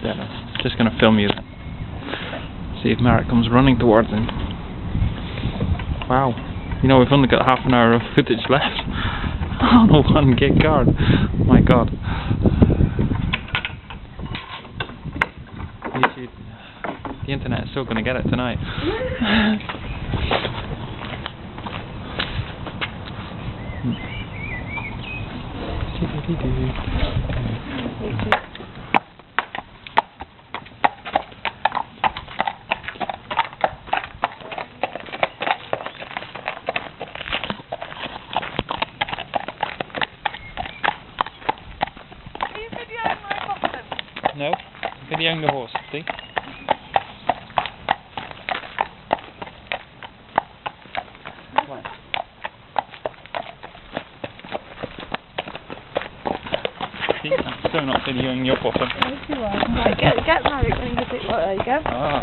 Yeah, just going to film you then. See if Marek comes running towards him. Wow. You know, we've only got half an hour of footage left on a 1 gig card. My god. YouTube. The internet is still going to get it tonight. No, videoing the horse, see? See, I'm still not videoing your bottom. Yes, you are. Right, get Marek when he does it. There you go. Ah.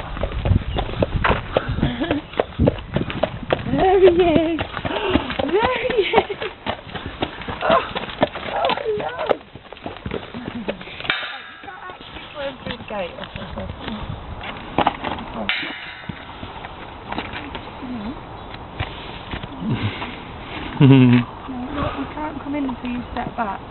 There he is. There he is. Oh, hello. Through the gate or something. No, look, you can't come in until you step back.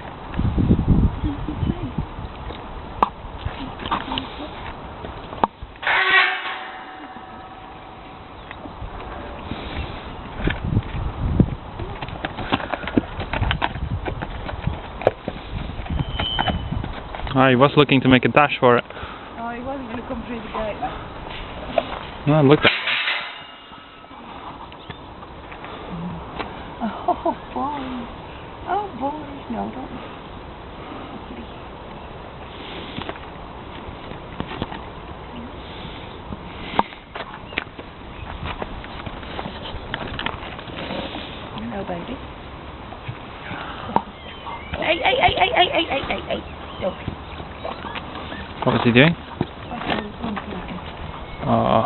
Ah, he was looking to make a dash for it. Oh, he wasn't going to come through the gate. No, look at that. Oh, boys. Oh, boys. No, don't. No, baby. Hey. Don't. What was he doing? Oh.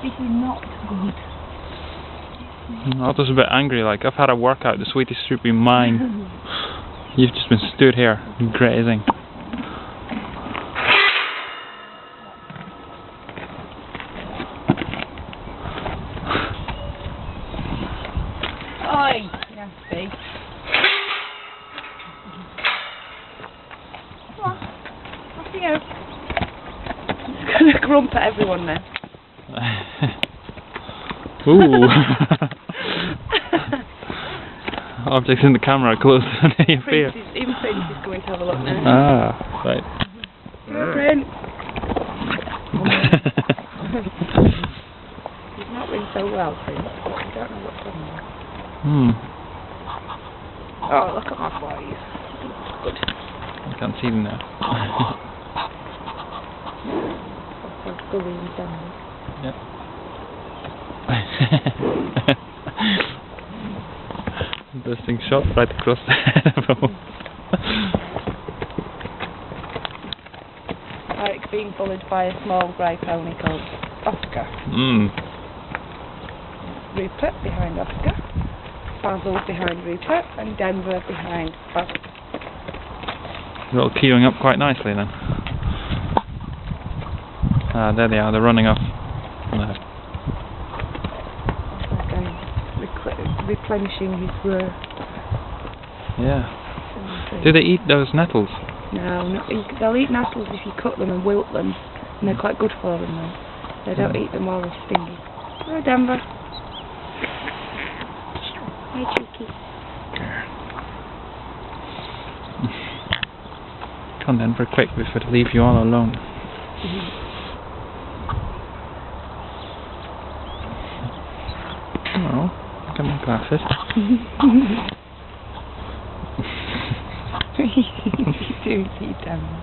This is not good. Otto's a bit angry, like, I've had a workout, the sweetest should be mine. You've just been stood here, grazing. Oi! Nasty. Come on. Off you go. It's going to grump at everyone now. Ooh. Objects in the camera are closer than you fear. Even Prince is going to have a look now. Ah, right. Prince. He's not been so well, Prince. I don't know what's on there. Oh, look at my boys. Good. I can't see them now. That's gully and Denver. Yep. Interesting shot right across the head of him. Like being bullied by a small grey pony called Oscar. Rupert behind Oscar. Basil behind Rupert. And Denver behind Basil. They're all queuing up quite nicely then. Ah, there they are, they're running off. No. Replenishing his roe. Yeah. Do they eat those nettles? No, they'll eat nettles if you cut them and wilt them, and they're quite good for them though. They don't eat them while they're stingy. Hello, Denver. Hi, Cheeky. Come on, Denver, quick before I leave you all alone. Oh, look at my glasses. You do see Denver.